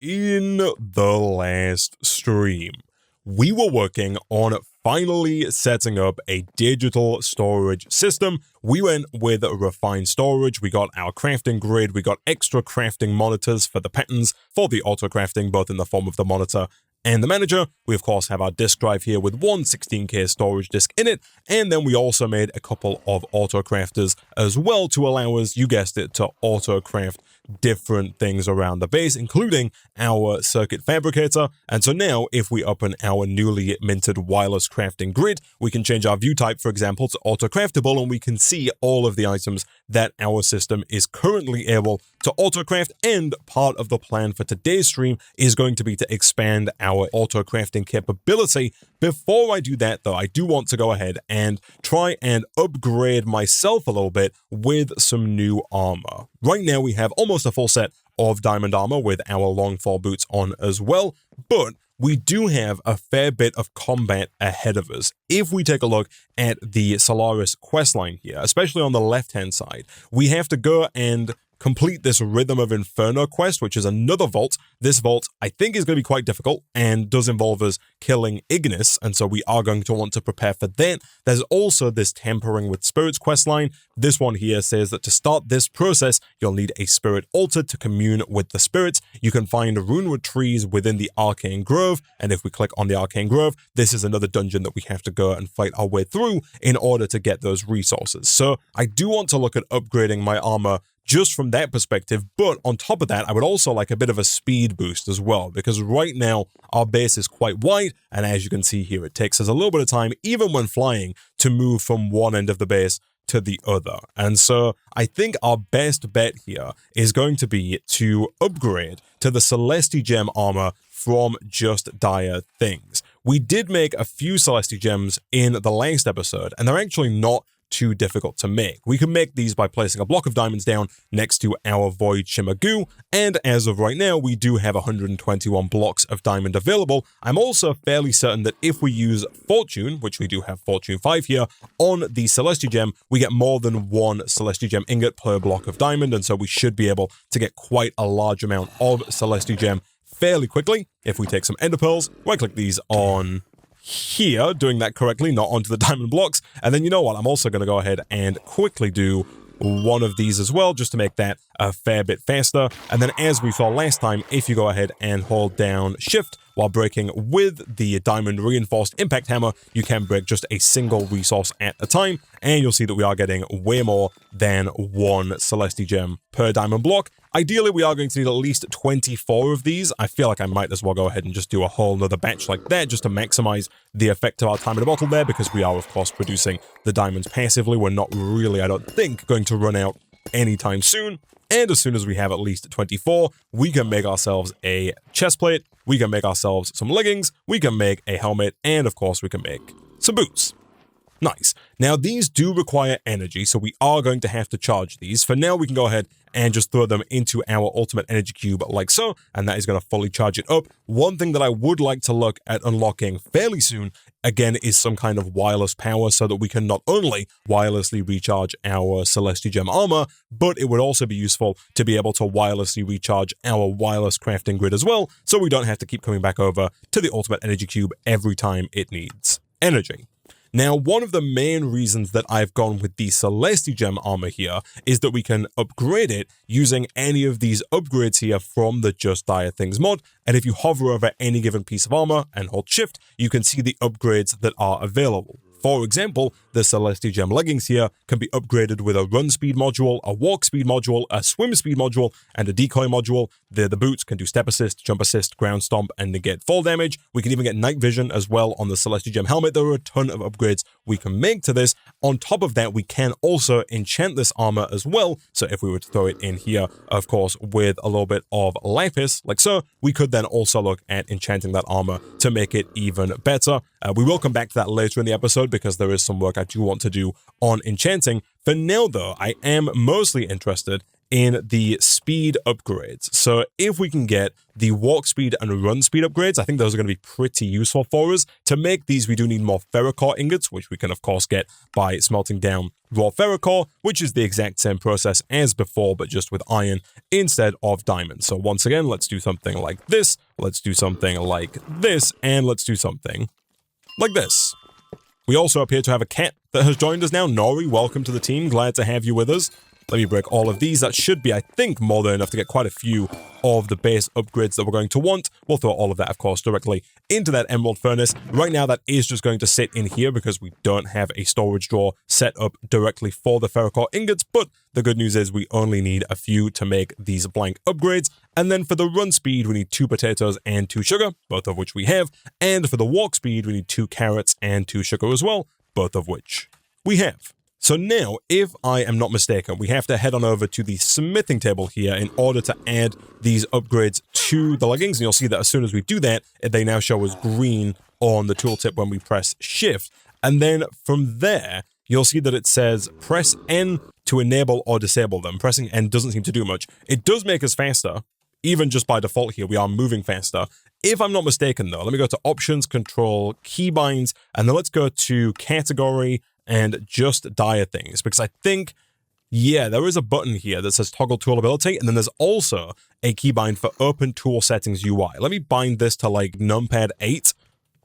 In the last stream, we were working on finally setting up a digital storage system. We went with refined storage, we got our crafting grid, we got extra crafting monitors for the patterns, for the auto-crafting, both in the form of the monitor and the manager. We of course have our disk drive here with one 16K storage disk in it, and then we also made a couple of auto-crafters as well to allow us, you guessed it, to auto-craft different things around the base, including our circuit fabricator. And so now if we open our newly minted wireless crafting grid, we can change our view type, for example, to auto-craftable, and we can see all of the items that our system is currently able to auto-craft. And part of the plan for today's stream is going to be to expand our auto-crafting capability. Before I do that though, I do want to go ahead and try and upgrade myself a little bit with some new armor. Right now we have almost a full set of diamond armor with our longfall boots on as well, but we do have a fair bit of combat ahead of us. If we take a look at the Solaris questline here, especially on the left-hand side, we have to go and complete this Rhythm of Inferno quest, which is another vault. This vault, I think, is going to be quite difficult and does involve us killing Ignis, and so we are going to want to prepare for that. There's also this Tampering with Spirits questline. This one here says that to start this process, you'll need a spirit altar to commune with the spirits. You can find runewood trees within the Arcane Grove, and if we click on the Arcane Grove, this is another dungeon that we have to go and fight our way through in order to get those resources. So I do want to look at upgrading my armor just from that perspective, but on top of that, I would also like a bit of a speed boost as well, because right now our base is quite wide, and as you can see here, it takes us a little bit of time, even when flying, to move from one end of the base to the other. And so I think our best bet here is going to be to upgrade to the Celesti Gem armor from Just Dire Things. We did make a few Celesti Gems in the last episode, and they're actually not too difficult to make. We can make these by placing a block of diamonds down next to our Void Shimmer Goo, and as of right now, we do have 121 blocks of diamond available. I'm also fairly certain that if we use Fortune, which we do have Fortune 5 here, on the Celesti Gem, we get more than one Celesti Gem ingot per block of diamond, and so we should be able to get quite a large amount of Celesti Gem fairly quickly. If we take some Ender Pearls, right-click these on here, doing that correctly, not onto the diamond blocks. And then you know what, I'm also going to go ahead and quickly do one of these as well, just to make that a fair bit faster. And then as we saw last time, if you go ahead and hold down Shift while breaking with the diamond reinforced impact hammer, you can break just a single resource at a time, and you'll see that we are getting way more than one Celesti Gem per diamond block. Ideally, we are going to need at least 24 of these. I feel like I might as well go ahead and just do a whole nother batch like that, just to maximize the effect of our time in a bottle there, because we are, of course, producing the diamonds passively. We're not really, I don't think, going to run out anytime soon. And as soon as we have at least 24, we can make ourselves a chest plate, we can make ourselves some leggings, we can make a helmet, and of course we can make some boots. Nice. Now these do require energy, so we are going to have to charge these. For now, we can go ahead and just throw them into our ultimate energy cube like so, and that is going to fully charge it up. One thing that I would like to look at unlocking fairly soon, again, is some kind of wireless power, so that we can not only wirelessly recharge our Celesti Gem armor, but it would also be useful to be able to wirelessly recharge our wireless crafting grid as well, so we don't have to keep coming back over to the ultimate energy cube every time it needs energy. Now, one of the main reasons that I've gone with the Celesti Gem armor here is that we can upgrade it using any of these upgrades here from the Just Dire Things mod, and if you hover over any given piece of armor and hold Shift, you can see the upgrades that are available. For example, the Celesti Gem leggings here can be upgraded with a run speed module, a walk speed module, a swim speed module, and a decoy module. The boots can do step assist, jump assist, ground stomp, and negate fall damage. We can even get night vision as well on the Celesti Gem helmet. There are a ton of upgrades we can make to this. On top of that, we can also enchant this armor as well. So if we were to throw it in here, of course, with a little bit of lapis, like so, we could then also look at enchanting that armor to make it even better. We will come back to that later in the episode, because there is some work I do want to do on enchanting. For now, though, I am mostly interested in the speed upgrades. So if we can get the walk speed and run speed upgrades, I think those are going to be pretty useful for us. To make these, we do need more ferrocore ingots, which we can of course get by smelting down raw ferrocore, which is the exact same process as before, but just with iron instead of diamond. So once again, let's do something like this, let's do something like this, and let's do something like this. We also appear to have a cat that has joined us now. Nori, welcome to the team. Glad to have you with us. Let me break all of these. That should be, I think, more than enough to get quite a few of the base upgrades that we're going to want. We'll throw all of that, of course, directly into that emerald furnace. Right now, that is just going to sit in here because we don't have a storage drawer set up directly for the ferrocore ingots. But the good news is we only need a few to make these blank upgrades. And then for the run speed, we need 2 potatoes and 2 sugar, both of which we have. And for the walk speed, we need 2 carrots and 2 sugar as well, both of which we have. So now, if I am not mistaken, we have to head on over to the smithing table here in order to add these upgrades to the leggings. And you'll see that as soon as we do that, they now show us green on the tooltip when we press shift. And then from there, you'll see that it says press N to enable or disable them. Pressing N doesn't seem to do much. It does make us faster. Even just by default here, we are moving faster. If I'm not mistaken though, let me go to options, control, keybinds, and then let's go to category and just dire things, because I think, yeah, there is a button here that says toggle tool ability, and then there's also a keybind for open tool settings UI. Let me bind this to like numpad 8,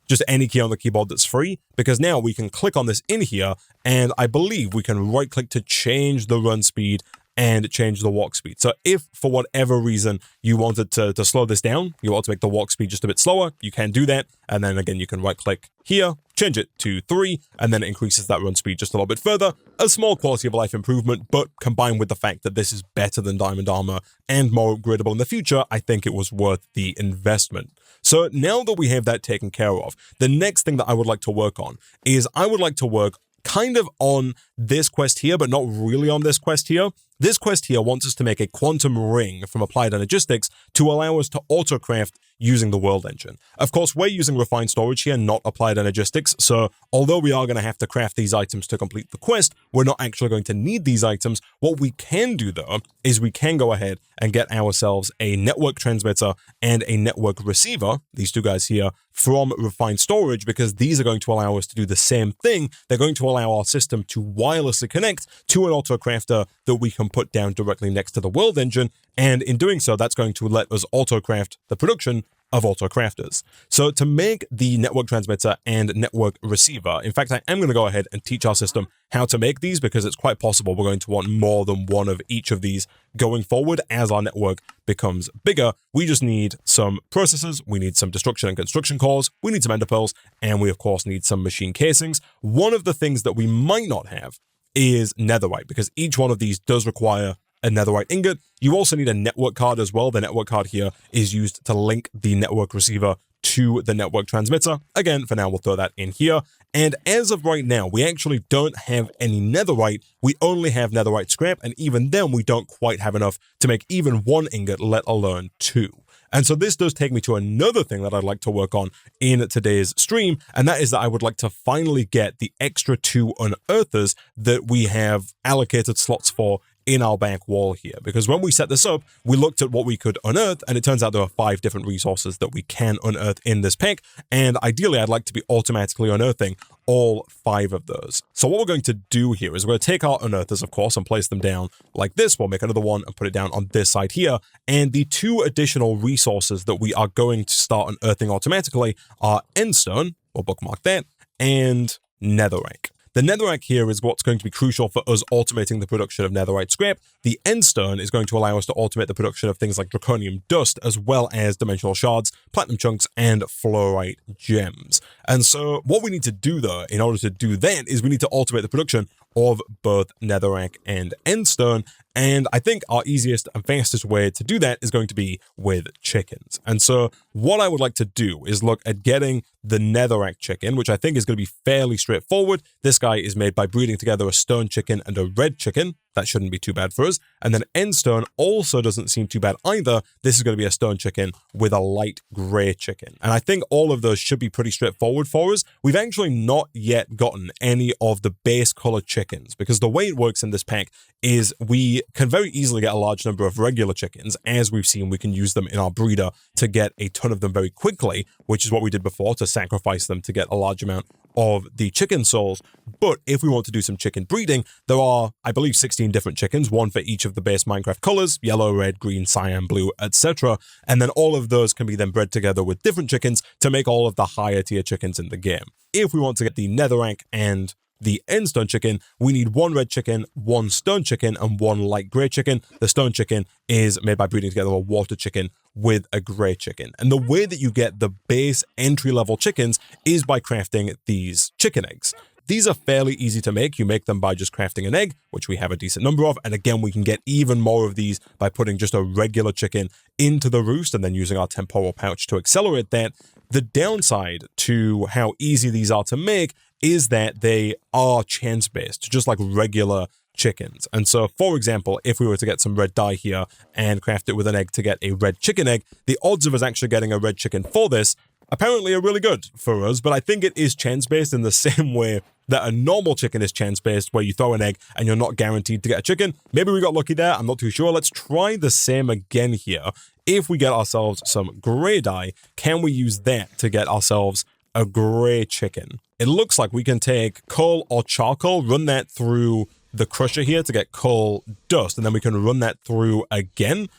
just any key on the keyboard that's free, because now we can click on this in here, and I believe we can right click to change the run speed and change the walk speed. So if for whatever reason you wanted to slow this down, you want to make the walk speed just a bit slower, you can do that. And then again, you can right click here, change it to 3, and then it increases that run speed just a little bit further. A small quality of life improvement, but combined with the fact that this is better than diamond armor and more upgradable in the future, I think it was worth the investment. So now that we have that taken care of, the next thing that I would like to work on is I would like to work kind of on this quest here, but not really on this quest here. This quest here wants us to make a quantum ring from Applied Energistics to allow us to autocraft using the world engine. Of course, we're using refined storage here, not Applied Energistics, so although we are going to have to craft these items to complete the quest, we're not actually going to need these items. What we can do, though, is we can go ahead and get ourselves a network transmitter and a network receiver, these two guys here, from refined storage, because these are going to allow us to do the same thing. They're going to allow our system to wirelessly connect to an autocrafter that we can put down directly next to the world engine, and in doing so, that's going to let us autocraft the production of autocrafters. So to make the network transmitter and network receiver, in fact, I am going to go ahead and teach our system how to make these, because it's quite possible we're going to want more than one of each of these going forward as our network becomes bigger. We just need some processors, we need some destruction and construction cores, we need some ender pearls, and we of course need some machine casings. One of the things that we might not have is netherite, because each one of these does require a netherite ingot. You also need a network card as well. The network card here is used to link the network receiver to the network transmitter. Again, for now, we'll throw that in here. And as of right now, we actually don't have any netherite. We only have netherite scrap, and even then, we don't quite have enough to make even 1 ingot, let alone 2. And so this does take me to another thing that I'd like to work on in today's stream, and that is that I would like to finally get the extra 2 unearthers that we have allocated slots for in our back wall here. Because when we set this up, we looked at what we could unearth, and it turns out there are 5 different resources that we can unearth in this pack, and ideally I'd like to be automatically unearthing all 5 of those. So what we're going to do here is we're going to take our unearthers, of course, and place them down like this. We'll make another one and put it down on this side here, and the 2 additional resources that we are going to start unearthing automatically are endstone, we'll bookmark that, and netherrack. The netherrack here is what's going to be crucial for us automating the production of netherite scrap. The endstone is going to allow us to automate the production of things like draconium dust, as well as dimensional shards, platinum chunks, and fluorite gems. And so what we need to do, though, in order to do that, is we need to automate the production of both netherrack and endstone. And I think our easiest and fastest way to do that is going to be with chickens. And so what I would like to do is look at getting the netherrack chicken, which I think is going to be fairly straightforward. This guy is made by breeding together a stone chicken and a red chicken. That shouldn't be too bad for us. And then endstone also doesn't seem too bad either. This is going to be a stone chicken with a light gray chicken. And I think all of those should be pretty straightforward for us. We've actually not yet gotten any of the base colored chickens, because the way it works in this pack is we can very easily get a large number of regular chickens. As we've seen, we can use them in our breeder to get a ton of them very quickly, which is what we did before, to sacrifice them to get a large amount of the chicken souls. But if we want to do some chicken breeding, there are, I believe, 16 different chickens, one for each of the base Minecraft colors: yellow, red, green, cyan, blue, etc. And then all of those can be then bred together with different chickens to make all of the higher tier chickens in the game. If we want to get the netherrack and the endstone chicken, we need one red chicken, one stone chicken, and one light gray chicken. The stone chicken is made by breeding together a water chicken with a gray chicken. And the way that you get the base entry-level chickens is by crafting these chicken eggs. These are fairly easy to make. You make them by just crafting an egg, which we have a decent number of. And again, we can get even more of these by putting just a regular chicken into the roost and then using our temporal pouch to accelerate that. The downside to how easy these are to make is that they are chance-based, just like regular chickens. And so, for example, if we were to get some red dye here and craft it with an egg to get a red chicken egg, the odds of us actually getting a red chicken for this apparently are really good for us, but I think it is chance-based in the same way that a normal chicken is chance-based, where you throw an egg and you're not guaranteed to get a chicken. Maybe we got lucky there, I'm not too sure. Let's try the same again here. If we get ourselves some gray dye, can we use that to get ourselves a gray chicken? It looks like we can take coal or charcoal, run that through the crusher here to get coal dust, and then we can run that through again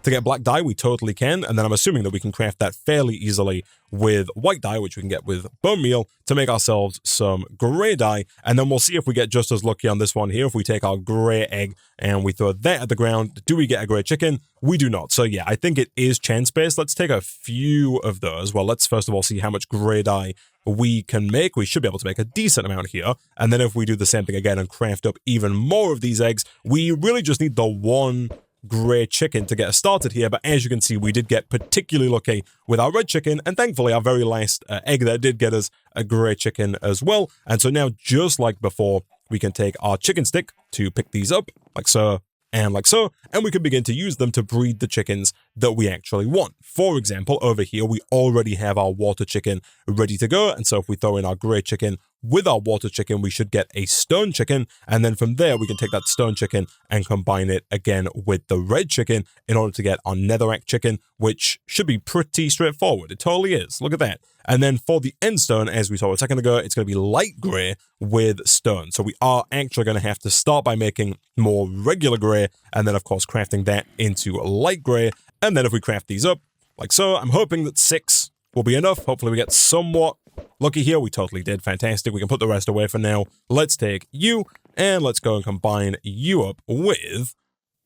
to get black dye. We totally can, and then I'm assuming that we can craft that fairly easily with white dye, which we can get with bone meal, to make ourselves some gray dye. And then we'll see if we get just as lucky on this one here. If we take our gray egg and we throw that at the ground, do we get a gray chicken? We do not. So yeah, I think it is chance-based. Let's take a few of those. Well, let's first of all see how much gray dye we can make. We should be able to make a decent amount here. And then if we do the same thing again and craft up even more of these eggs, we really just need the one gray chicken to get us started here. But as you can see, we did get particularly lucky with our red chicken, and thankfully our very last egg there did get us a gray chicken as well. And so now, just like before, we can take our chicken stick to pick these up, like so and like so, and we can begin to use them to breed the chickens that we actually want. For example, over here, we already have our water chicken ready to go, and so if we throw in our gray chicken with our water chicken, we should get a stone chicken, and then from there, we can take that stone chicken and combine it again with the red chicken in order to get our netherrack chicken, which should be pretty straightforward. It totally is. Look at that. And then for the endstone, as we saw a second ago, it's going to be light gray with stone. So we are actually going to have to start by making more regular gray, and then of course crafting that into light gray. And then if we craft these up, like so, I'm hoping that 6 will be enough. Hopefully we get somewhat lucky here. We totally did. Fantastic. We can put the rest away for now. Let's take you, and let's go and combine you up with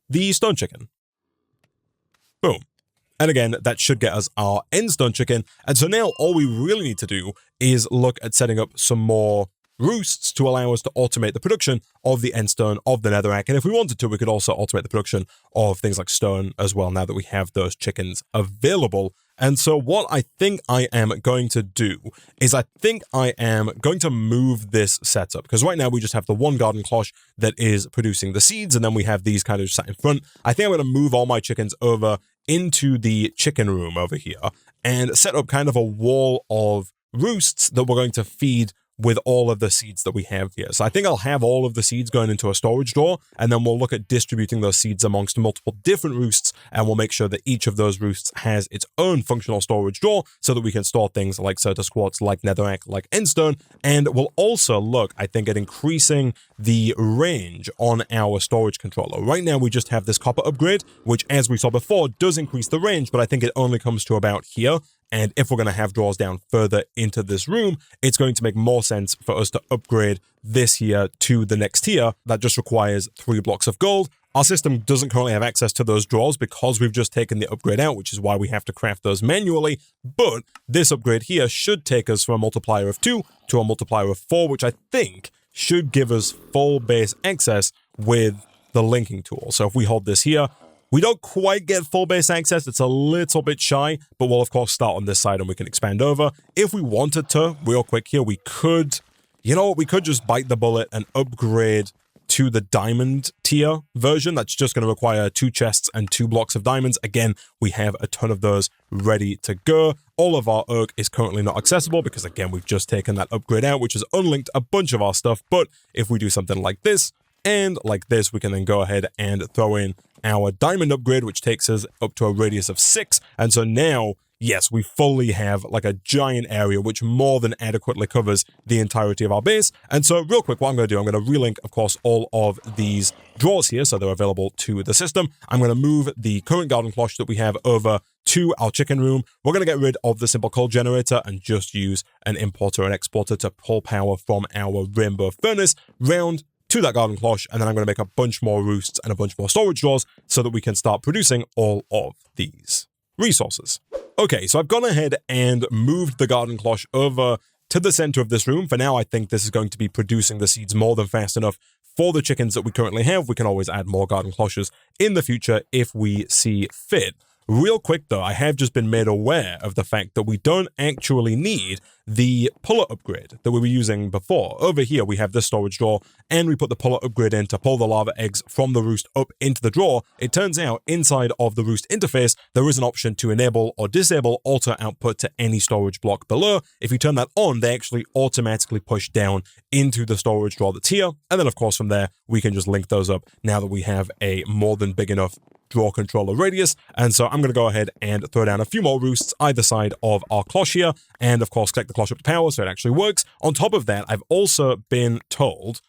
the stone chicken. Boom. And again, that should get us our endstone chicken. And so now all we really need to do is look at setting up some more roosts to allow us to automate the production of the endstone, of the netherrack. And if we wanted to, we could also automate the production of things like stone as well, now that we have those chickens available. And so what I think I am going to do is I think I am going to move this setup, because right now we just have the one garden cloche that is producing the seeds, and then we have these kind of sat in front. I think I'm going to move all my chickens over into the chicken room over here and set up kind of a wall of roosts that we're going to feed with all of the seeds that we have here. So I think I'll have all of the seeds going into a storage drawer, and then we'll look at distributing those seeds amongst multiple different roosts, and we'll make sure that each of those roosts has its own functional storage drawer so that we can store things like Certus quartz, like netherrack, like endstone. And we'll also look, I think, at increasing the range on our storage controller. Right now, we just have this copper upgrade, which, as we saw before, does increase the range, but I think it only comes to about here. And if we're going to have drawers down further into this room, it's going to make more sense for us to upgrade this here to the next tier. That just requires 3 blocks of gold. Our system doesn't currently have access to those drawers because we've just taken the upgrade out, which is why we have to craft those manually. But this upgrade here should take us from a multiplier of 2 to a multiplier of 4, which I think should give us full base access with the linking tool. So if we hold this here, We don't quite get full base access, it's a little bit shy, but we'll of course start on this side and we can expand over. If we wanted to, real quick here, we could, you know what, we could just bite the bullet and upgrade to the diamond tier version. That's just going to require 2 chests and 2 blocks of diamonds. Again, we have a ton of those ready to go. All of our oak is currently not accessible because, again, we've just taken that upgrade out, which has unlinked a bunch of our stuff. But if we do something like this and like this, we can then go ahead and throw in our diamond upgrade, which takes us up to a radius of 6. And so now, yes, we fully have like a giant area which more than adequately covers the entirety of our base. And so real quick, what I'm going to do, I'm going to relink, of course, all of these drawers here so they're available to the system. I'm going to move the current garden cloche that we have over to our chicken room. We're going to get rid of the simple coal generator and just use an importer and exporter to pull power from our rainbow furnace round to that garden cloche, and then I'm going to make a bunch more roosts and a bunch more storage drawers so that we can start producing all of these resources. Okay, so I've gone ahead and moved the garden cloche over to the center of this room. For now, I think this is going to be producing the seeds more than fast enough for the chickens that we currently have. We can always add more garden cloches in the future if we see fit. Real quick though, I have just been made aware of the fact that we don't actually need the puller upgrade that we were using before. Over here, we have this storage drawer, and we put the puller upgrade in to pull the lava eggs from the roost up into the drawer. It turns out, inside of the roost interface, there is an option to enable or disable alter output to any storage block below. If you turn that on, they actually automatically push down into the storage drawer that's here. And then, of course, from there, we can just link those up now that we have a more than big enough draw controller radius. And so I'm going to go ahead and throw down a few more roosts either side of our cloche here, and of course connect the cloche up to power so it actually works. On top of that, I've also been told,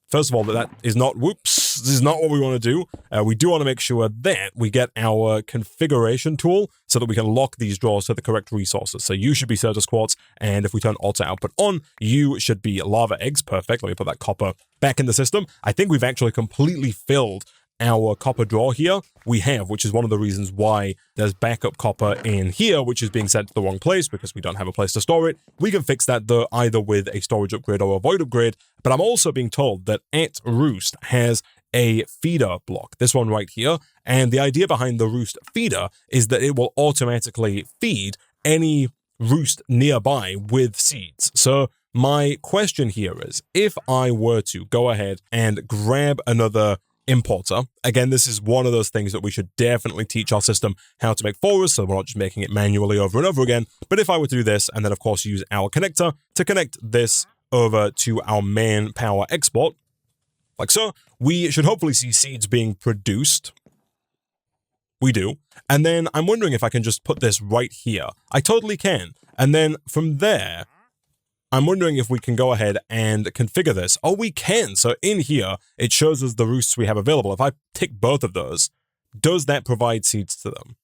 first of all, that is not, whoops, this is not what we want to do. We do want to make sure that we get our configuration tool so that we can lock these drawers to the correct resources. So you should be Certus Quartz, and if we turn alter output on, you should be lava eggs. Perfect. Let me put that copper back in the system. I think we've actually completely filled our copper drawer here. We have, which is one of the reasons why there's backup copper in here, which is being sent to the wrong place because we don't have a place to store it. We can fix that though, either with a storage upgrade or a void upgrade. But I'm also being told that at Roost has a feeder block, this one right here. And the idea behind the Roost feeder is that it will automatically feed any roost nearby with seeds. So my question here is, if I were to go ahead and grab another importer. Again, this is one of those things that we should definitely teach our system how to make for us, so we're not just making it manually over and over again. But if I were to do this, and then of course use our connector to connect this over to our main power export, like so, we should hopefully see seeds being produced. We do. And then I'm wondering if I can just put this right here. I totally can. And then from there, I'm wondering if we can go ahead and configure this. Oh, we can. So in here, it shows us the roosts we have available. If I tick both of those, does that provide seeds to them?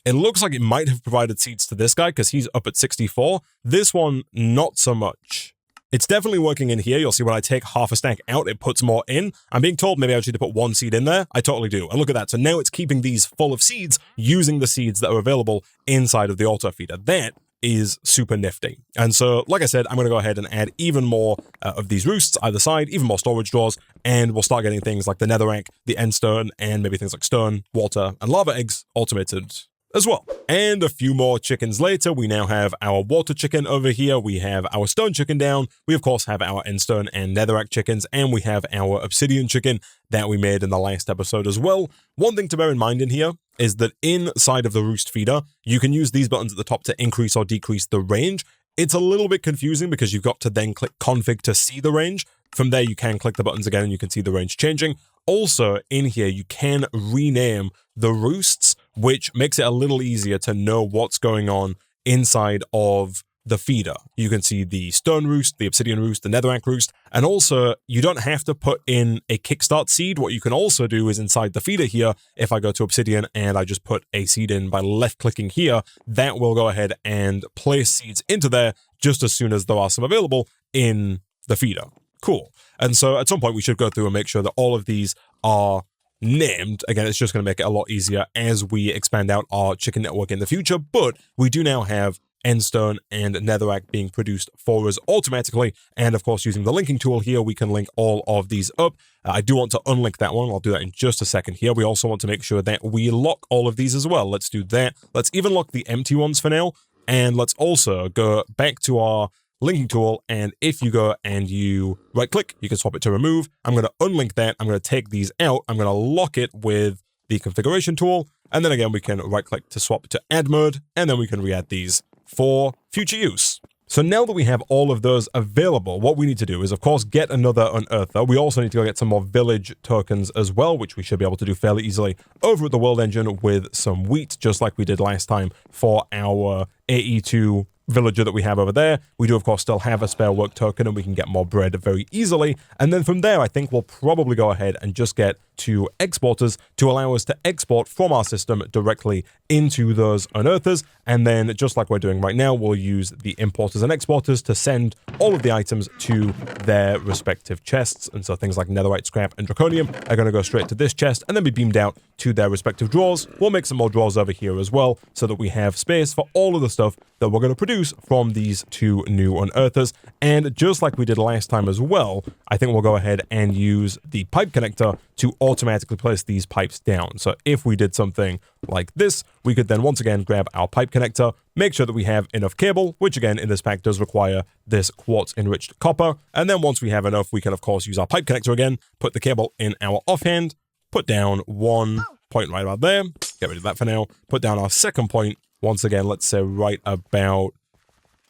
It looks like it might have provided seeds to this guy because he's up at 64. This one, not so much. It's definitely working in here. You'll see when I take half a stack out, it puts more in. I'm being told maybe I just need to put 1 seed in there. I totally do. And look at that. So now it's keeping these full of seeds using the seeds that are available inside of the auto feeder. That is super nifty. And so, like I said, I'm going to go ahead and add even more of these roosts either side, even more storage drawers, and we'll start getting things like the netherrack, the endstone, and maybe things like stone, water, and lava eggs automated as well. And a few more chickens later, we now have our water chicken over here, we have our stone chicken down, we of course have our endstone and netherrack chickens, and we have our obsidian chicken that we made in the last episode as well. One thing to bear in mind in here is that inside of the roost feeder, you can use these buttons at the top to increase or decrease the range. It's a little bit confusing because you've got to then click config to see the range. From there, you can click the buttons again and you can see the range changing. Also, in here, you can rename the roosts, which makes it a little easier to know what's going on inside of the feeder. You can see the stone roost, the obsidian roost, the netherrack roost, and also you don't have to put in a kickstart seed. What you can also do is inside the feeder here, if I go to obsidian and I just put a seed in by left clicking here, that will go ahead and place seeds into there just as soon as there are some available in the feeder. Cool. And so at some point we should go through and make sure that all of these are named. Again, it's just going to make it a lot easier as we expand out our chicken network in the future, but we do now have endstone and netherrack being produced for us automatically. And of course, using the linking tool here, we can link all of these up. I do want to unlink that one. I'll do that in just a second here. We also want to make sure that we lock all of these as well. Let's do that. Let's even lock the empty ones for now. And let's also go back to our linking tool. And if you go and you right click, you can swap it to remove. I'm going to unlink that. I'm going to take these out. I'm going to lock it with the configuration tool. And then again, we can right click to swap to add mode. And then we can re-add these for future use. So now that we have all of those available, what we need to do is, of course, get another unearther. We also need to go get some more village tokens as well, which we should be able to do fairly easily over at the world engine with some wheat, just like we did last time for our AE2 villager that we have over there. We do, of course, still have a spare work token, and we can get more bread very easily. And then from there, I think we'll probably go ahead and just get 2 exporters to allow us to export from our system directly into those unearthers. And then, just like we're doing right now, we'll use the importers and exporters to send all of the items to their respective chests. And so things like netherite, scrap, and draconium are going to go straight to this chest and then be beamed out to their respective drawers. We'll make some more drawers over here as well, so that we have space for all of the stuff that we're going to produce from these 2 new unearthers. And just like we did last time as well, I think we'll go ahead and use the pipe connector to automatically place these pipes down. So if we did something like this, we could then once again grab our pipe connector, make sure that we have enough cable, which again in this pack does require this quartz enriched copper. And then once we have enough, we can of course use our pipe connector again, put the cable in our offhand, put down 1 point right about there, get rid of that for now, put down our second point, once again, let's say right about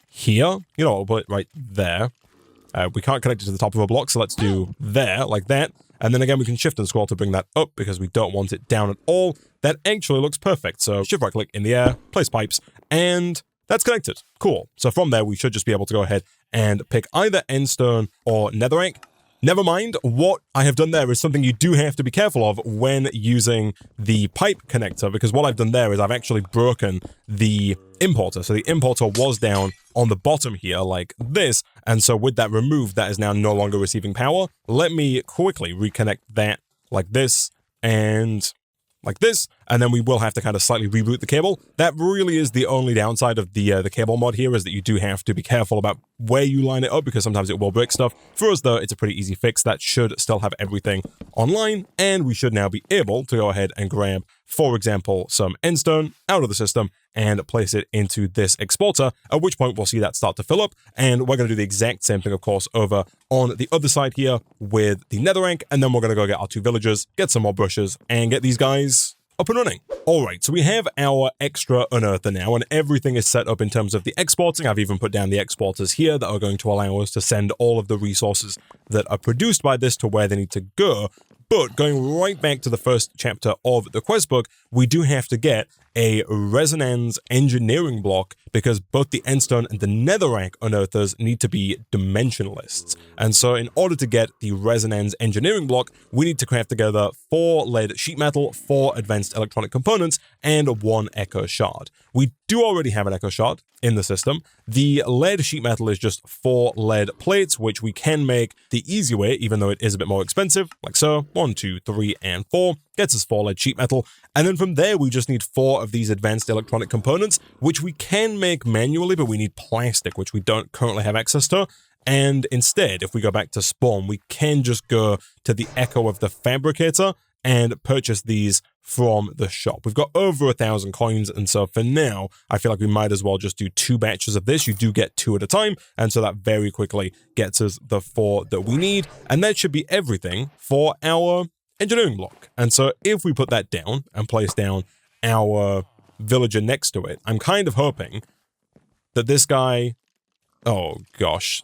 here, you know, we'll put it right there. We can't connect it to the top of a block, so let's do there, like that. And then again, we can shift and scroll to bring that up because we don't want it down at all. That actually looks perfect. So shift right click in the air, place pipes, and that's connected. Cool. So from there, we should just be able to go ahead and pick either endstone or netherrack. Never mind, what I have done there is something you do have to be careful of when using the pipe connector, because what I've done there is I've actually broken the importer. So the importer was down on the bottom here like this, and so with that removed, that is now no longer receiving power. Let me quickly reconnect that like this and like this, and then we will have to kind of slightly reboot the cable. That really is the only downside of the cable mod here, is that you do have to be careful about where you line it up, because sometimes it will break stuff. For us though, it's a pretty easy fix. That should still have everything online, and we should now be able to go ahead and grab, for example, some endstone out of the system and place it into this exporter, at which point we'll see that start to fill up. And we're going to do the exact same thing, of course, over on the other side here with the netherrack, and then we're going to go get our 2 villagers, get some more brushes, and get these guys up and running. All right, so we have our extra unearther now, and everything is set up in terms of the exporting. I've even put down the exporters here that are going to allow us to send all of the resources that are produced by this to where they need to go. But going right back to the first chapter of the quest book, we do have to get a resonance engineering block, because both the endstone and the netherrack unearthers need to be dimensionalists. And so in order to get the resonance engineering block, we need to craft together 4 lead sheet metal, 4 advanced electronic components, and 1 echo shard. We do already have an echo shard in the system. The lead sheet metal is just 4 lead plates, which we can make the easy way, even though it is a bit more expensive, like so. 1, 2, 3, and 4 gets us 4 lead sheet metal. And then from there, we just need 4 of these advanced electronic components, which we can make manually, but we need plastic, which we don't currently have access to. And instead, if we go back to spawn, we can just go to the Echo of the Fabricator and purchase these from the shop. We've got over 1,000 coins, and so for now, I feel like we might as well just do 2 batches of this. You do get 2 at a time, and so that very quickly gets us the 4 that we need, and that should be everything for our engineering block. And so if we put that down and place down our villager next to it, I'm kind of hoping that this guy... Oh, gosh.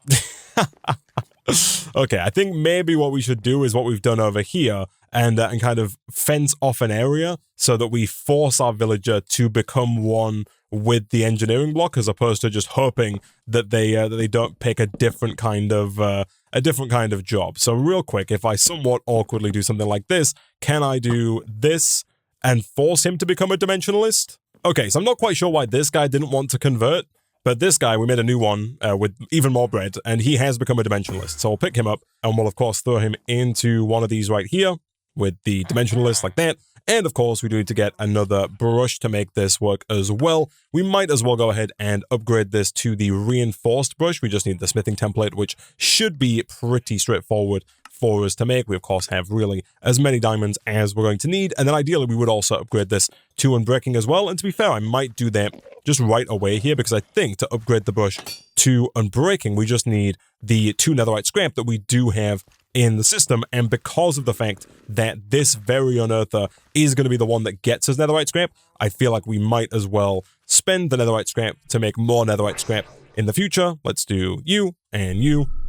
Okay, I think maybe what we should do is what we've done over here, and kind of fence off an area so that we force our villager to become one with the engineering block, as opposed to just hoping that they don't pick a different kind of job. So real quick, if I somewhat awkwardly do something like this, can I do this and force him to become a dimensionalist? Okay, so I'm not quite sure why this guy didn't want to convert, but this guy, we made a new one with even more bread, and he has become a dimensionalist. So we'll pick him up, and we'll, of course, throw him into one of these right here with the dimensionalist like that. And of course, we do need to get another brush to make this work as well. We might as well go ahead and upgrade this to the reinforced brush. We just need the smithing template, which should be pretty straightforward for us to make. We of course have really as many diamonds as we're going to need, and then ideally we would also upgrade this to unbreaking as well. And to be fair, I might do that just right away here, because I think to upgrade the brush to unbreaking, we just need the 2 netherite scrap that we do have in the system. And because of the fact that this very unearther is going to be the one that gets us netherite scrap, I feel like we might as well spend the netherite scrap to make more netherite scrap in the future. Let's do you, and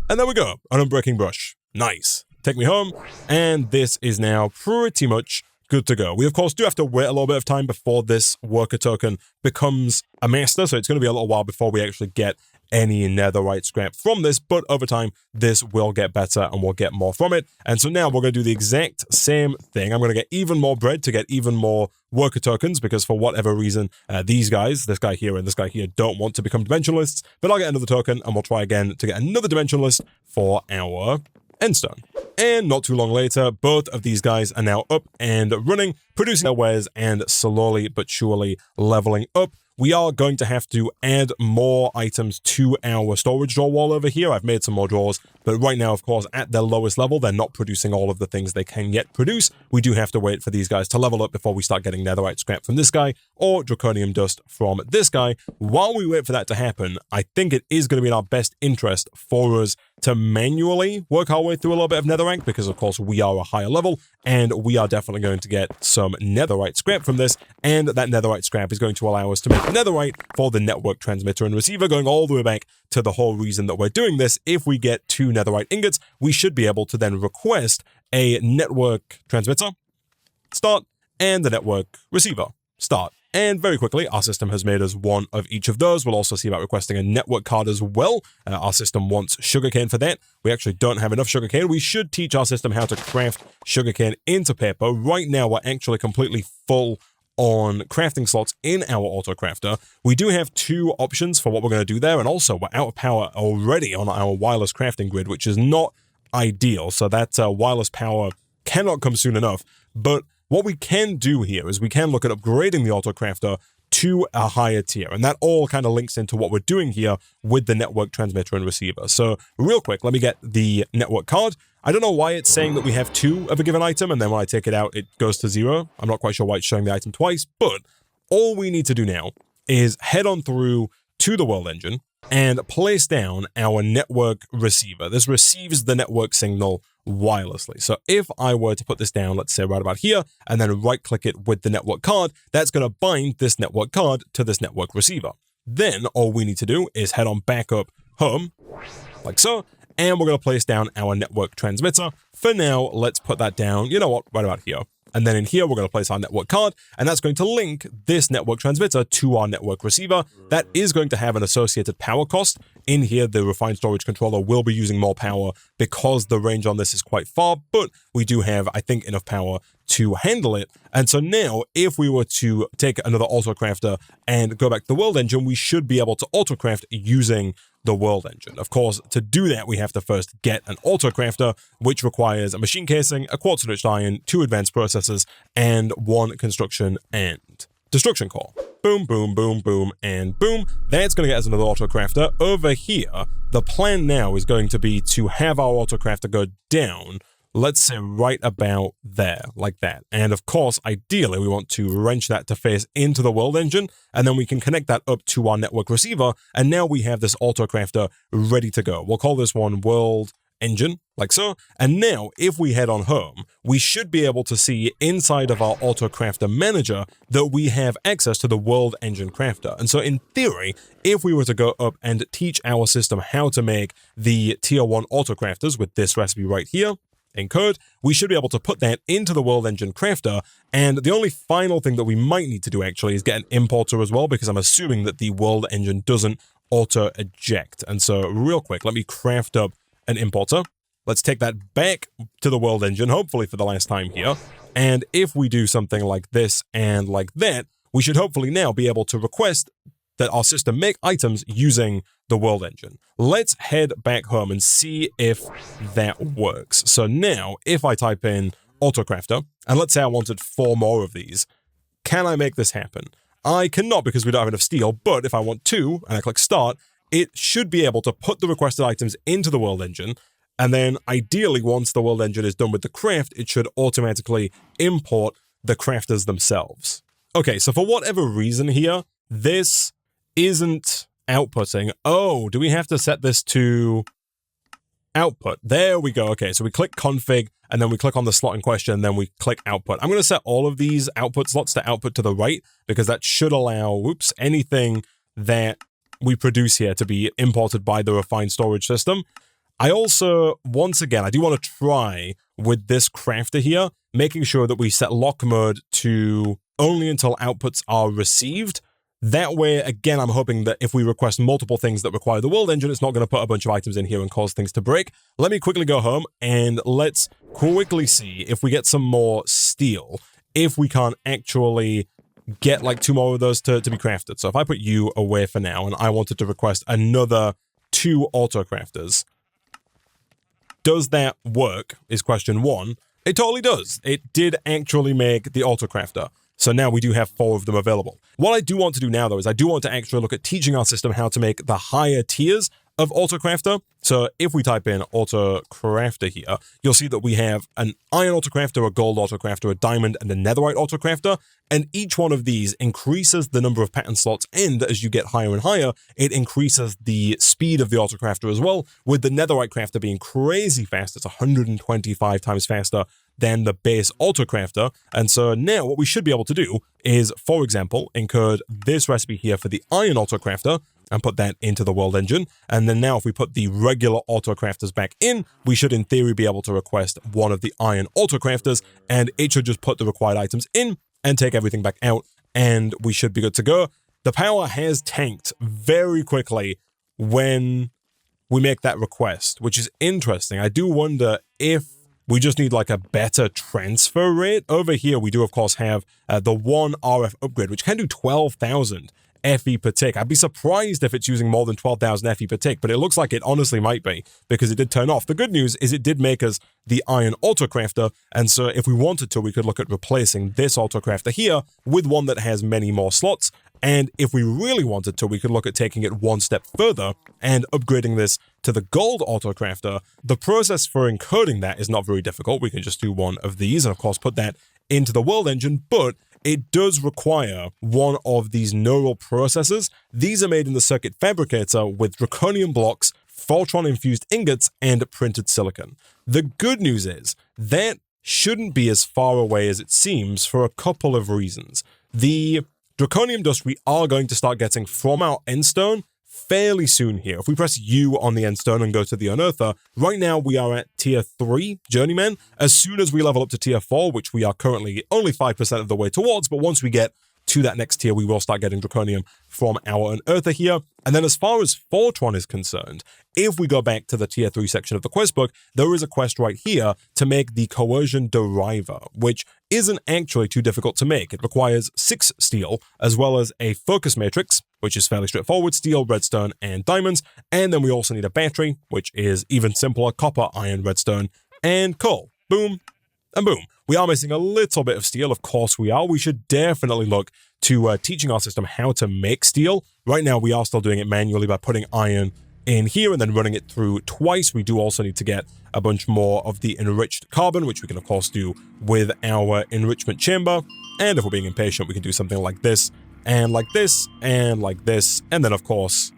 there we go, an unbreaking brush. Nice. Take me home, and this is now pretty much good to go. We of course do have to wait a little bit of time before this worker token becomes a master, so it's going to be a little while before we actually get any netherite scrap from this, but over time this will get better and we'll get more from it. And so now we're going to do the exact same thing. I'm going to get even more bread to get even more worker tokens, because for whatever reason these guys, this guy here and this guy here, don't want to become dimensionalists. But I'll get another token and we'll try again to get another dimensionalist for our endstone. And not too long later, both of these guys are now up and running, producing their wares and slowly but surely leveling up. We are going to have to add more items to our storage drawer wall over here. I've made some more drawers, but right now, of course, at their lowest level, they're not producing all of the things they can yet produce. We do have to wait for these guys to level up before we start getting netherite scrap from this guy or draconium dust from this guy. While we wait for that to happen, I think it is going to be in our best interest for us to manually work our way through a little bit of netherite, because of course we are a higher level and we are definitely going to get some netherite scrap from this, and that netherite scrap is going to allow us to make netherite for the network transmitter and receiver, going all the way back to the whole reason that we're doing this. If we get 2 netherite ingots, we should be able to then request a network transmitter, start, and the network receiver, start. And very quickly, our system has made us one of each of those. We'll also see about requesting a network card as well. Our system wants sugarcane for that. We actually don't have enough sugarcane. We should teach our system how to craft sugarcane into paper. Right now, we're actually completely full on crafting slots in our autocrafter. We do have 2 options for what we're going to do there, and also we're out of power already on our wireless crafting grid, which is not ideal. So that wireless power cannot come soon enough. But what we can do here is we can look at upgrading the autocrafter to a higher tier, and that all kind of links into what we're doing here with the network transmitter and receiver. So real quick, let me get the network card. I don't know why it's saying that we have 2 of a given item, and then when I take it out, it goes to 0. I'm not quite sure why it's showing the item twice, but all we need to do now is head on through to the world engine and place down our network receiver. This receives the network signal wirelessly. So if I were to put this down, let's say right about here, and then right click it with the network card, that's going to bind this network card to this network receiver. Then all we need to do is head on back up home, like so, and we're going to place down our network transmitter. For now, let's put that down, you know what, right about here. And then in here, we're going to place our network card, and that's going to link this network transmitter to our network receiver. That is going to have an associated power cost. In here, the refined storage controller will be using more power because the range on this is quite far, but we do have, I think, enough power to handle it. And so now, if we were to take another autocrafter and go back to the world engine, we should be able to autocraft using the world engine. Of course, to do that, we have to first get an autocrafter, which requires a machine casing, a quartz-enriched iron, 2 advanced processors, and 1 construction and destruction core. Boom, boom, boom, boom, and boom. That's going to get us another autocrafter. Over here, the plan now is going to be to have our autocrafter go down, let's say right about there, like that. And of course, ideally, we want to wrench that to face into the world engine, and then we can connect that up to our network receiver, and now we have this autocrafter ready to go. We'll call this one world engine, like so. And now, if we head on home, we should be able to see inside of our autocrafter manager that we have access to the world engine crafter. And so in theory, if we were to go up and teach our system how to make the tier 1 autocrafters with this recipe right here, in code, we should be able to put that into the world engine crafter. And the only final thing that we might need to do actually is get an importer as well, because I'm assuming that the world engine doesn't auto eject. And so real quick, let me craft up an importer. Let's take that back to the world engine, hopefully for the last time here. And if we do something like this and like that, we should hopefully now be able to request that our system make items using the world engine. Let's head back home and see if that works. So now, if I type in autocrafter, and let's say I wanted 4 more of these. Can I make this happen? I cannot because we don't have enough steel, but if I want to, and I click start, it should be able to put the requested items into the world engine, and then ideally once the world engine is done with the craft, it should automatically import the crafters themselves. Okay, so for whatever reason here, this isn't outputting. Oh, do we have to set this to output? There we go. Okay, so we click config, and then we click on the slot in question, and then we click output. I'm going to set all of these output slots to output to the right, because that should allow, anything that we produce here to be imported by the refined storage system. I also, once again, I do want to try with this crafter here, making sure that we set lock mode to only until outputs are received. That way, again, I'm hoping that if we request multiple things that require the world engine, it's not going to put a bunch of items in here and cause things to break. Let me quickly go home and let's quickly see if we get some more steel, if we can't actually get like 2 more of those to be crafted. So if I put you away for now and I wanted to request another 2 auto crafters, does that work is question 1. It totally does. It did actually make the auto crafter. So now we do have 4 of them available. What I do want to do now, though, is I do want to actually look at teaching our system how to make the higher tiers of autocrafter. So if we type in autocrafter here, you'll see that we have an iron autocrafter, a gold autocrafter, a diamond, and a netherite autocrafter. And each one of these increases the number of pattern slots, and as you get higher and higher, it increases the speed of the autocrafter as well, with the netherite crafter being crazy fast. It's 125 times faster than the base autocrafter. And so now what we should be able to do is, for example, encode this recipe here for the iron autocrafter and put that into the world engine. And then now if we put the regular autocrafters back in, we should in theory be able to request one of the iron autocrafters, and it should just put the required items in and take everything back out, and we should be good to go. The power has tanked very quickly when we make that request, which is interesting. I do wonder if we just need like a better transfer rate. Over here, we do of course have the 1 RF upgrade, which can do 12,000 FE per tick. I'd be surprised if it's using more than 12,000 FE per tick, but it looks like it honestly might be, because it did turn off. The good news is it did make us the iron autocrafter, and so if we wanted to, we could look at replacing this autocrafter here with one that has many more slots. And if we really wanted to, we could look at taking it 1 step further and upgrading this to the gold autocrafter. The process for encoding that is not very difficult. We can just do 1 of these and of course put that into the world engine, but it does require 1 of these neural processors. These are made in the circuit fabricator with draconium blocks, FORTRON infused ingots, and printed silicon. The good news is that shouldn't be as far away as it seems for a couple of reasons. The draconium dust we are going to start getting from our endstone fairly soon here. If we press U on the endstone and go to the unearther, right now we are at tier 3 journeyman. As soon as we level up to tier 4, which we are currently only 5% of the way towards, but once we get to that next tier, we will start getting draconium from our unearther here. And then as far as FORTRON is concerned, if we go back to the tier 3 section of the quest book, there is a quest right here to make the coercion deriver, which isn't actually too difficult to make. It requires 6 steel, as well as a focus matrix, which is fairly straightforward, steel, redstone, and diamonds. And then we also need a battery, which is even simpler, copper, iron, redstone, and coal. Boom, and boom. We are missing a little bit of steel, of course we are. We should definitely look to teaching our system how to make steel. Right now we are still doing it manually by putting iron in here and then running it through twice. We do also need to get a bunch more of the enriched carbon, which we can of course do with our enrichment chamber. And if we're being impatient, we can do something like this, and like this, and like this, and then of course,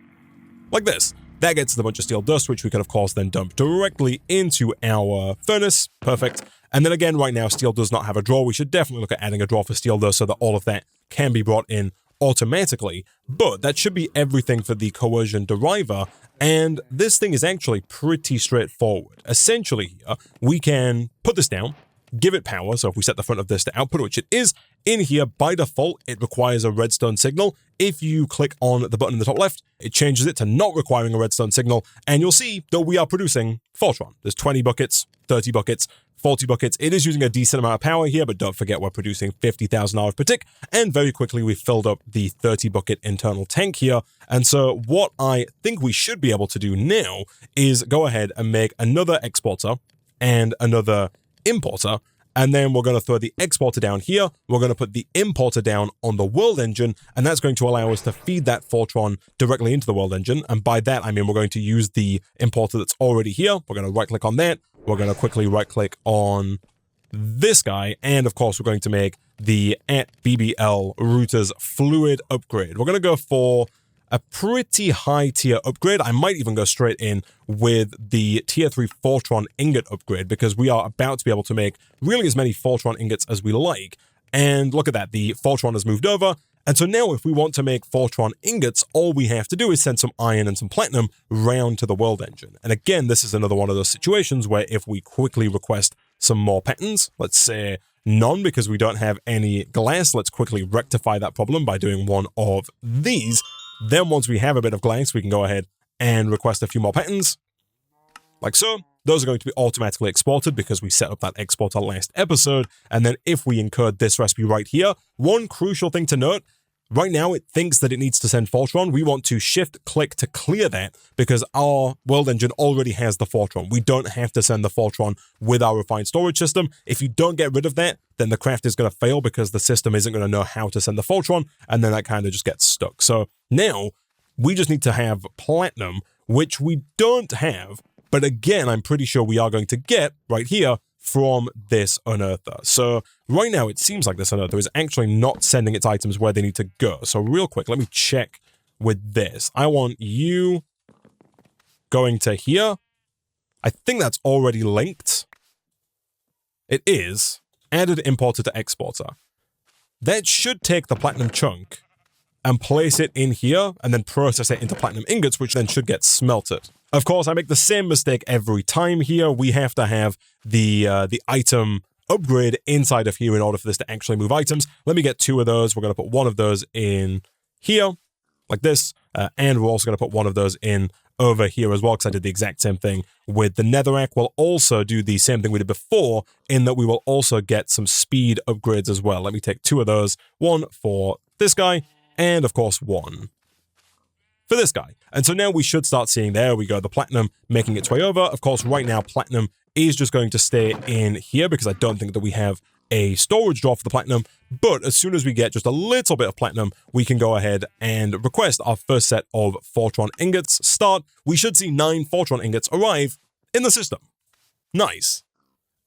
like this. That gets a bunch of steel dust, which we can of course then dump directly into our furnace. Perfect. And then again, right now, steel does not have a drawer. We should definitely look at adding a drawer for steel though, so that all of that can be brought in automatically. But that should be everything for the coercion deriver. And this thing is actually pretty straightforward. Essentially here, we can put this down, give it power. So if we set the front of this to output, which it is, in here by default, it requires a redstone signal. If you click on the button in the top left, it changes it to not requiring a redstone signal, and you'll see that we are producing FORTRON. There's 20 buckets, 30 buckets, 40 buckets. It is using a decent amount of power here, but don't forget we're producing 50,000 RF per tick, and very quickly we filled up the 30 bucket internal tank here. And so what I think we should be able to do now is go ahead and make another exporter and another importer, and then we're going to throw the exporter down here. We're going to put the importer down on the world engine, and that's going to allow us to feed that FORTRON directly into the world engine. And by that, I mean we're going to use the importer that's already here. We're going to right-click on that. We're going to quickly right-click on this guy, and of course, we're going to make the @BBL routers fluid upgrade. We're going to go for a pretty high tier upgrade. I might even go straight in with the tier 3 FORTRON ingot upgrade, because we are about to be able to make really as many FORTRON ingots as we like. And look at that, the FORTRON has moved over. And so now if we want to make FORTRON ingots, all we have to do is send some iron and some platinum round to the world engine. And again, this is another one of those situations where if we quickly request some more patterns, let's say none because we don't have any glass, let's quickly rectify that problem by doing one of these. Then once we have a bit of glass, we can go ahead and request a few more patterns, like so. Those are going to be automatically exported because we set up that exporter last episode. And then if we encode this recipe right here, one crucial thing to note, right now it thinks that it needs to send FORTRON. We want to shift-click to clear that because our world engine already has the FORTRON. We don't have to send the FORTRON with our refined storage system. If you don't get rid of that, then the craft is going to fail because the system isn't going to know how to send the FORTRON, and then that kind of just gets stuck. So now we just need to have platinum, which we don't have, but again, I'm pretty sure we are going to get right here from this unearther. So right now, it seems like this unearther is actually not sending its items where they need to go. So real quick, let me check with this. I want you going to here. I think that's already linked. It is. Added importer to exporter. That should take the platinum chunk and place it in here and then process it into platinum ingots, which then should get smelted. Of course, I make the same mistake every time here. We have to have the item upgrade inside of here in order for this to actually move items. Let me get 2 of those. We're going to put 1 of those in here, like this, and we're also going to put 1 of those in over here as well, because I did the exact same thing with the netherrack. We'll also do the same thing we did before, in that we will also get some speed upgrades as well. Let me take 2 of those, 1 for this guy, and of course 1 for this guy. And so now we should start seeing, there we go, the platinum making its way over. Of course, right now, platinum is just going to stay in here because I don't think that we have a storage drawer for the platinum. But as soon as we get just a little bit of platinum, we can go ahead and request our first set of FORTRON ingots start. We should see 9 FORTRON ingots arrive in the system. Nice.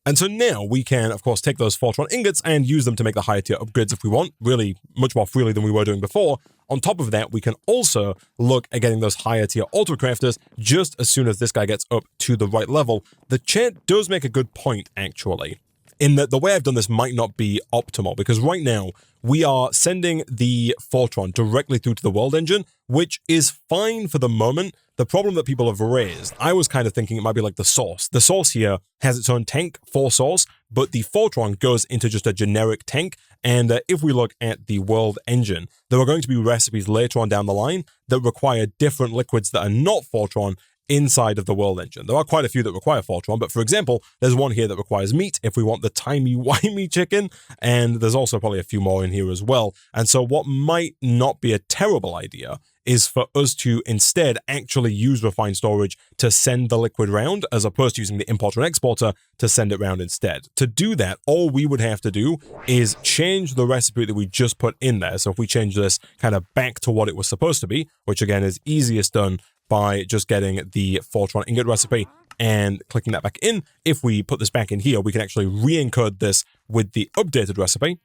And so now we can, of course, take those FORTRON ingots and use them to make the higher tier upgrades if we want, really much more freely than we were doing before. On top of that, we can also look at getting those higher tier autocrafters just as soon as this guy gets up to the right level. The chat does make a good point, actually, in that the way I've done this might not be optimal, because right now we are sending the FORTRON directly through to the world engine, which is fine for the moment. The problem that people have raised, I was kind of thinking it might be like the source. The source here has its own tank for source, but the FORTRON goes into just a generic tank. And if we look at the world engine, there are going to be recipes later on down the line that require different liquids that are not FORTRON inside of the world engine. There are quite a few that require FORTRON, but for example, there's one here that requires meat if we want the timey-wimey chicken, and there's also probably a few more in here as well. And so what might not be a terrible idea is for us to instead actually use refined storage to send the liquid round, as opposed to using the importer and exporter to send it round instead. To do that, all we would have to do is change the recipe that we just put in there. So if we change this kind of back to what it was supposed to be, which again is easiest done by just getting the FORTRON ingot recipe and clicking that back in. If we put this back in here, we can actually re-encode this with the updated recipe,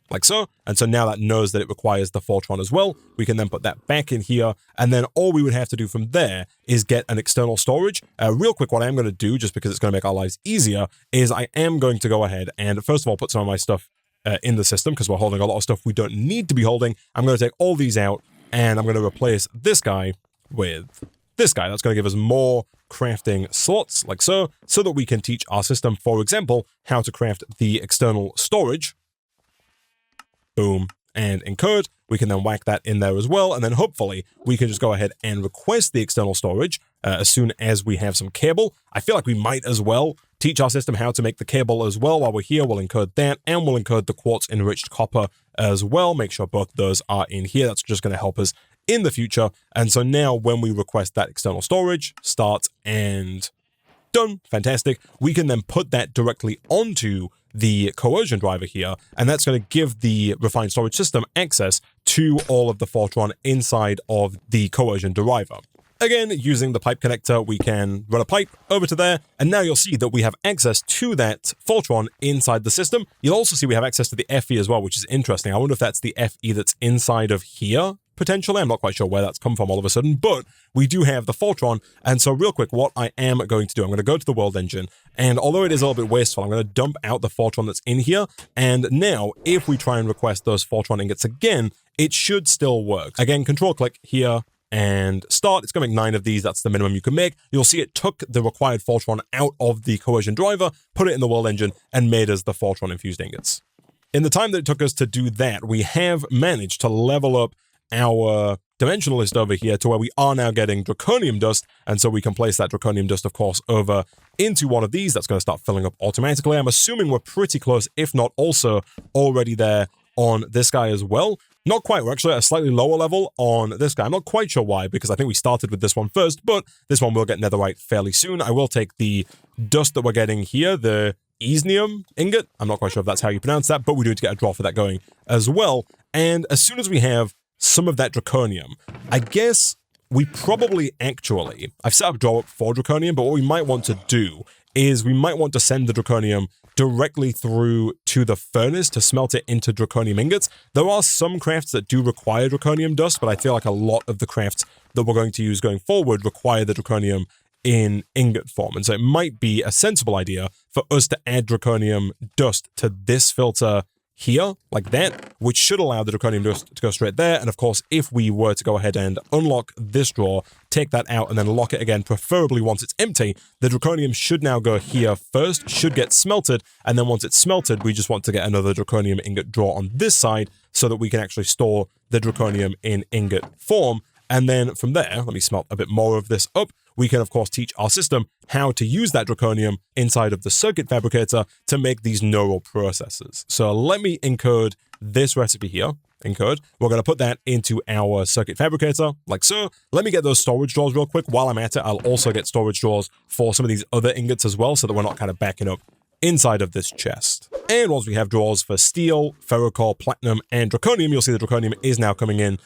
like so. And so now that knows that it requires the FORTRON as well. We can then put that back in here. And then all we would have to do from there is get an external storage. Real quick, what I'm going to do, just because it's going to make our lives easier, is I am going to go ahead and first of all, put some of my stuff in the system, because we're holding a lot of stuff we don't need to be holding. I'm going to take all these out, and I'm going to replace this guy with this guy. That's going to give us more crafting slots, like so that we can teach our system, for example, how to craft the external storage. Boom, and encode. We can then whack that in there as well, and then hopefully we can just go ahead and request the external storage as soon as we have some cable. I feel like we might as well teach our system how to make the cable as well. While we're here, we'll encode that, and we'll encode the quartz enriched copper as well. Make sure both those are in here. That's just going to help us in the future. And so now when we request that external storage, start and done. Fantastic. We can then put that directly onto the coercion driver here, and that's going to give the refined storage system access to all of the FORTRON inside of the coercion deriver. Again, using the pipe connector, we can run a pipe over to there, and now you'll see that we have access to that FORTRON inside the system. You'll also see we have access to the FE as well, which is interesting. I wonder if that's the FE that's inside of here, potentially. I'm not quite sure where that's come from all of a sudden, but we do have the FORTRON. And so real quick, what I am going to do, I'm going to go to the world engine, and although it is a little bit wasteful, I'm going to dump out the FORTRON that's in here. And now, if we try and request those FORTRON ingots again, it should still work. Again, control click here, and start. It's going to make 9 of these. That's the minimum you can make. You'll see it took the required FORTRON out of the coercion driver, put it in the world engine, and made us the FORTRON infused ingots. In the time that it took us to do that, we have managed to level up our dimensionalist over here to where we are now getting draconium dust, and so we can place that draconium dust, of course, over into one of these. That's going to start filling up automatically. I'm assuming we're pretty close, if not also already there on this guy as well. Not quite. We're actually at a slightly lower level on this guy. I'm not quite sure why, because I think we started with this one first, but this one will get netherite fairly soon. I will take the dust that we're getting here, the Easnium ingot. I'm not quite sure if that's how you pronounce that, but we do need to get a draw for that going as well. And as soon as we have some of that draconium, I guess we probably actually, I've set up draw up for draconium, but what we might want to do is we might want to send the draconium directly through to the furnace to smelt it into draconium ingots. There are some crafts that do require draconium dust, but I feel like a lot of the crafts that we're going to use going forward require the draconium in ingot form. And so it might be a sensible idea for us to add draconium dust to this filter here, like that, which should allow the draconium dust to go straight there. And of course, if we were to go ahead and unlock this drawer, take that out and then lock it again, preferably once it's empty, the draconium should now go here first, should get smelted, and then once it's smelted, we just want to get another draconium ingot drawer on this side so that we can actually store the draconium in ingot form. And then from there, let me smelt a bit more of this up. We can, of course, teach our system how to use that draconium inside of the circuit fabricator to make these neural processes. So let me encode this recipe here. Encode. We're going to put that into our circuit fabricator, like so. Let me get those storage drawers real quick. While I'm at it, I'll also get storage drawers for some of these other ingots as well, so that we're not kind of backing up inside of this chest. And once we have drawers for steel, ferrocore, platinum, and draconium, you'll see the draconium is now coming in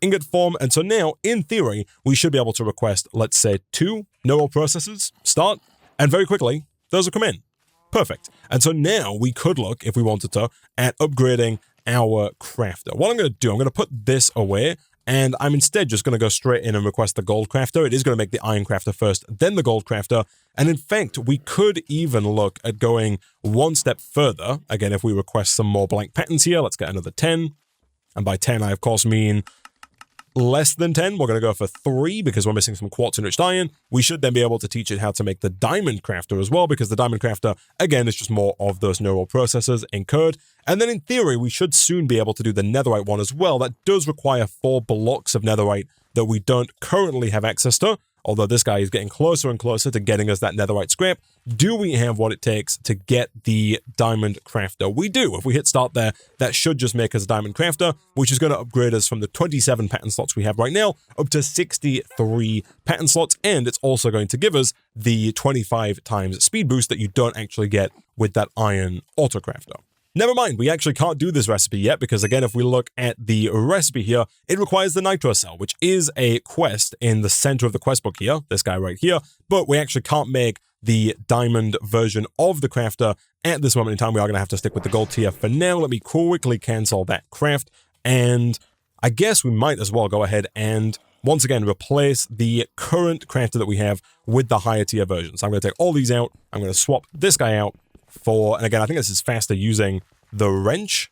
ingot form. And so now, in theory, we should be able to request, let's say, 2 neural processes, start, and very quickly, those will come in. Perfect. And so now we could look, if we wanted to, at upgrading our crafter. What I'm going to do, I'm going to put this away, and I'm instead just going to go straight in and request the gold crafter. It is going to make the iron crafter first, then the gold crafter. And in fact, we could even look at going one step further. Again, if we request some more blank patterns here, let's get another 10. And by 10, I of course mean less than 10. We're going to go for 3 because we're missing some quartz enriched iron. We should then be able to teach it how to make the diamond crafter as well, because the diamond crafter, again, is just more of those neural processors in code. And then in theory, we should soon be able to do the netherite one as well. That does require 4 blocks of netherite that we don't currently have access to, although this guy is getting closer and closer to getting us that netherite scrap. Do we have what it takes to get the diamond crafter? We do. If we hit start there, that should just make us a diamond crafter, which is going to upgrade us from the 27 pattern slots we have right now up to 63 pattern slots, and it's also going to give us the 25 times speed boost that you don't actually get with that iron autocrafter. Never mind, we actually can't do this recipe yet because, again, if we look at the recipe here, it requires the nitro cell, which is a quest in the center of the quest book here, this guy right here, but we actually can't make the diamond version of the crafter at this moment in time. We are going to have to stick with the gold tier for now. Let me quickly cancel that craft, and I guess we might as well go ahead and once again replace the current crafter that we have with the higher tier version. So I'm going to take all these out, I'm going to swap this guy out for, and again, I think this is faster using the wrench.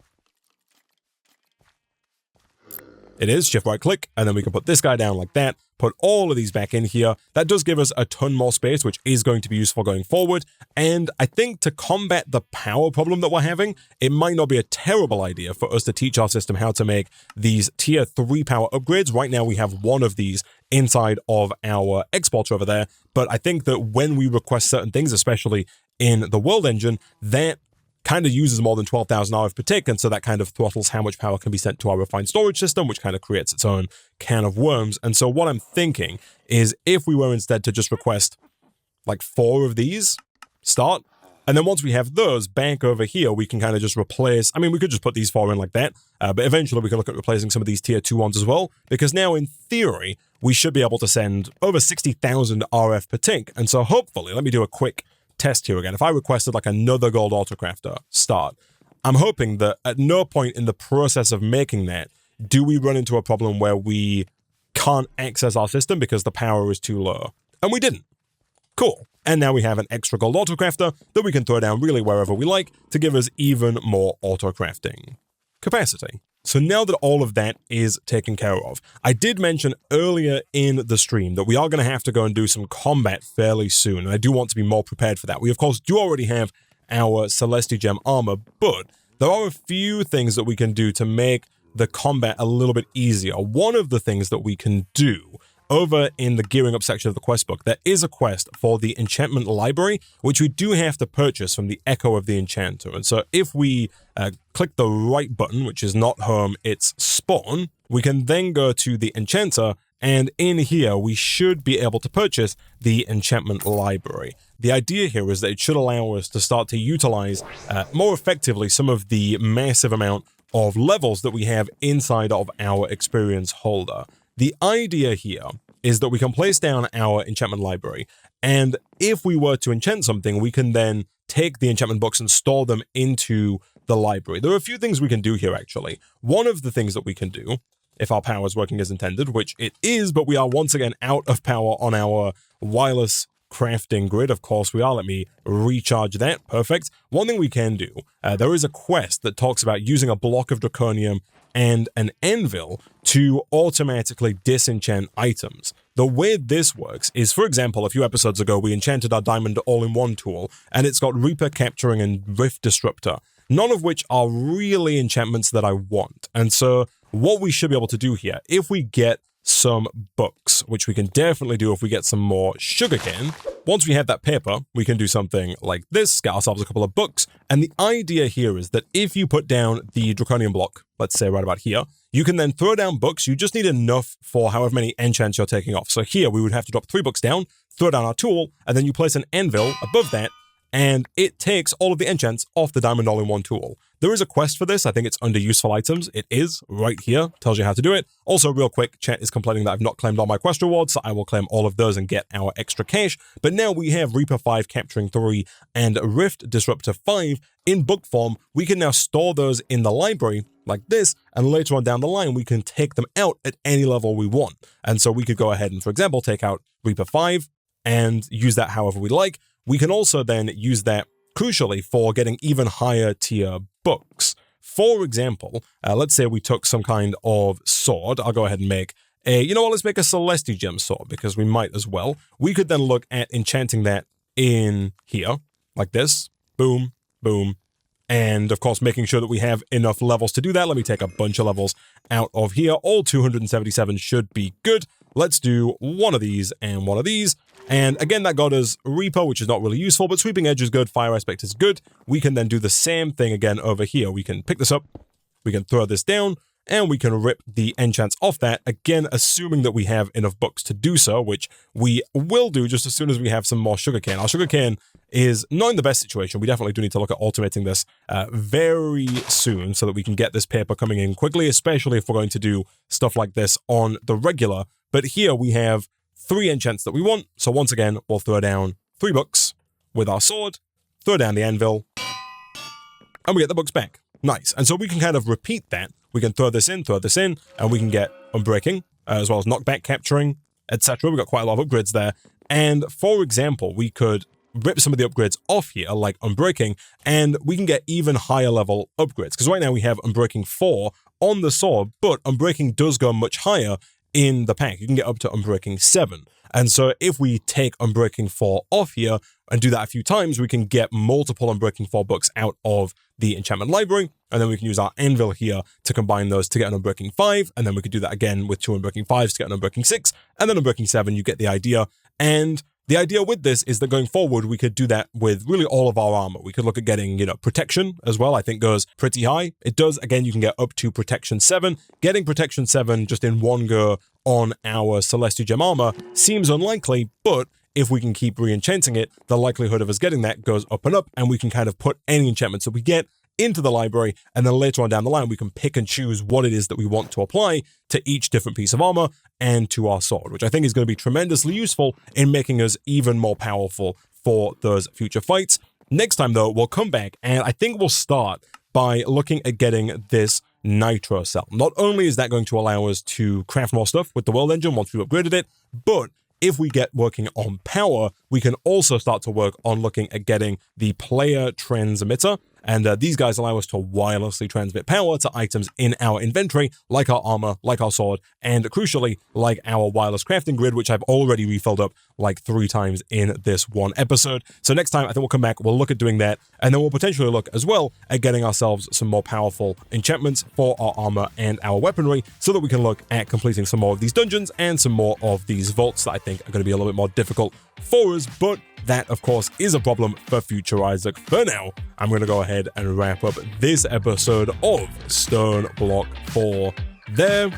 It is, shift right click, and then we can put this guy down like that, put all of these back in here. That does give us a ton more space, which is going to be useful going forward. And I think to combat the power problem that we're having, it might not be a terrible idea for us to teach our system how to make these tier 3 power upgrades. Right now we have one of these inside of our exporter over there, but I think that when we request certain things, especially in the world engine, that kind of uses more than 12,000 RF per tick, and so that kind of throttles how much power can be sent to our refined storage system, which kind of creates its own can of worms. And so what I'm thinking is if we were instead to just request like 4 of these, start, And then once we have those back over here, we can kind of just replace, I mean, we could just put these 4 in like that, but eventually we can look at replacing some of these tier 2 ones as well, because now in theory, we should be able to send over 60,000 RF per tick. And so hopefully, let me do a quick test here again. If I requested like another gold autocrafter start, I'm hoping that at no point in the process of making that do we run into a problem where we can't access our system because the power is too low. And we didn't. Cool. And now we have an extra gold autocrafter that we can throw down really wherever we like to give us even more autocrafting capacity. So now that all of that is taken care of, I did mention earlier in the stream that we are going to have to go and do some combat fairly soon, and I do want to be more prepared for that. We, of course, do already have our Celesti Gem armor, but there are a few things that we can do to make the combat a little bit easier. One of the things that we can do over in the gearing up section of the quest book, there is a quest for the enchantment library, which we do have to purchase from the Echo of the Enchanter. And so if we click the right button, which is not home, it's spawn, we can then go to the Enchanter, and in here we should be able to purchase the enchantment library. The idea here is that it should allow us to start to utilize more effectively some of the massive amount of levels that we have inside of our experience holder. The idea here is that we can place down our enchantment library, and if we were to enchant something, we can then take the enchantment books and store them into the library. There are a few things we can do here, actually. One of the things that we can do, if our power is working as intended, which it is, but we are once again out of power on our wireless crafting grid. Of course we are. Let me recharge that. Perfect. One thing we can do, there is a quest that talks about using a block of draconium and an anvil to automatically disenchant items. The way this works is, for example, a few episodes ago, we enchanted our diamond all-in-one tool, and it's got Reaper Capturing and Rift Disruptor, none of which are really enchantments that I want. And so what we should be able to do here, if we get some books, which we can definitely do if we get some more sugarcane. Once we have that paper, we can do something like this, get ourselves a couple of books. And the idea here is that if you put down the draconium block, let's say right about here, you can then throw down books. You just need enough for however many enchants you're taking off. So here we would have to drop 3 books down, throw down our tool, and then you place an anvil above that, and it takes all of the enchants off the diamond all-in-one tool. There is a quest for this. I think it's under useful items. It is right here. Tells you how to do it. Also, real quick, chat is complaining that I've not claimed all my quest rewards, so I will claim all of those and get our extra cash. But now we have Reaper 5 Capturing 3 and Rift Disruptor 5 in book form. We can now store those in the library like this, and later on down the line, we can take them out at any level we want. And so we could go ahead and, for example, take out Reaper 5 and use that however we like. We can also then use that, crucially, for getting even higher tier books. For example, let's say we took some kind of sword. I'll go ahead and make a, you know what, let's make a Celesti Gem sword, because we might as well. We could then look at enchanting that in here, like this. Boom, boom. And of course, making sure that we have enough levels to do that. Let me take a bunch of levels out of here. All 277 should be good. Let's do one of these and one of these. And again, that got us Reaper, which is not really useful, but Sweeping Edge is good, Fire Aspect is good. We can then do the same thing again over here. We can pick this up, we can throw this down, and we can rip the enchants off that, again, assuming that we have enough books to do so, which we will do just as soon as we have some more sugarcane. Our sugarcane is not in the best situation. We definitely do need to look at automating this very soon so that we can get this paper coming in quickly, especially if we're going to do stuff like this on the regular. But here we have 3 enchants that we want. So once again, we'll throw down 3 books with our sword, throw down the anvil, and we get the books back. Nice. And so we can kind of repeat that. We can throw this in, and we can get Unbreaking, as well as Knockback Capturing, etc. We've got quite a lot of upgrades there. And for example, we could rip some of the upgrades off here, like Unbreaking, and we can get even higher level upgrades. Because right now we have Unbreaking 4 on the sword, but Unbreaking does go much higher in the pack. You can get up to Unbreaking 7. And so if we take Unbreaking 4 off here and do that a few times, we can get multiple Unbreaking 4 books out of the enchantment library, and then we can use our anvil here to combine those to get an Unbreaking 5, and then we could do that again with 2 Unbreaking 5s to get an Unbreaking 6, and then Unbreaking 7, you get the idea. And the idea with this is that going forward, we could do that with really all of our armor. We could look at getting, protection as well, I think goes pretty high. It does, again, you can get up to protection 7. Getting protection 7 just in one go on our Celesti Gem armor seems unlikely, but if we can keep re-enchanting it, the likelihood of us getting that goes up and up, and we can kind of put any enchantments that we get into the library, and then later on down the line, we can pick and choose what it is that we want to apply to each different piece of armor and to our sword, which I think is going to be tremendously useful in making us even more powerful for those future fights. Next time, though, we'll come back, and I think we'll start by looking at getting this Nitro Cell. Not only is that going to allow us to craft more stuff with the world engine once we've upgraded it, but if we get working on power, we can also start to work on looking at getting the player transmitter. And these guys allow us to wirelessly transmit power to items in our inventory, like our armor, like our sword, and crucially, like our wireless crafting grid, which I've already refilled up like 3 times in this one episode. So next time, I think we'll come back, we'll look at doing that, and then we'll potentially look as well at getting ourselves some more powerful enchantments for our armor and our weaponry, so that we can look at completing some more of these dungeons and some more of these vaults that I think are going to be a little bit more difficult for us, but that, of course, is a problem for future Isaac. For now, I'm going to go ahead and wrap up this episode of StoneBlock 4 there.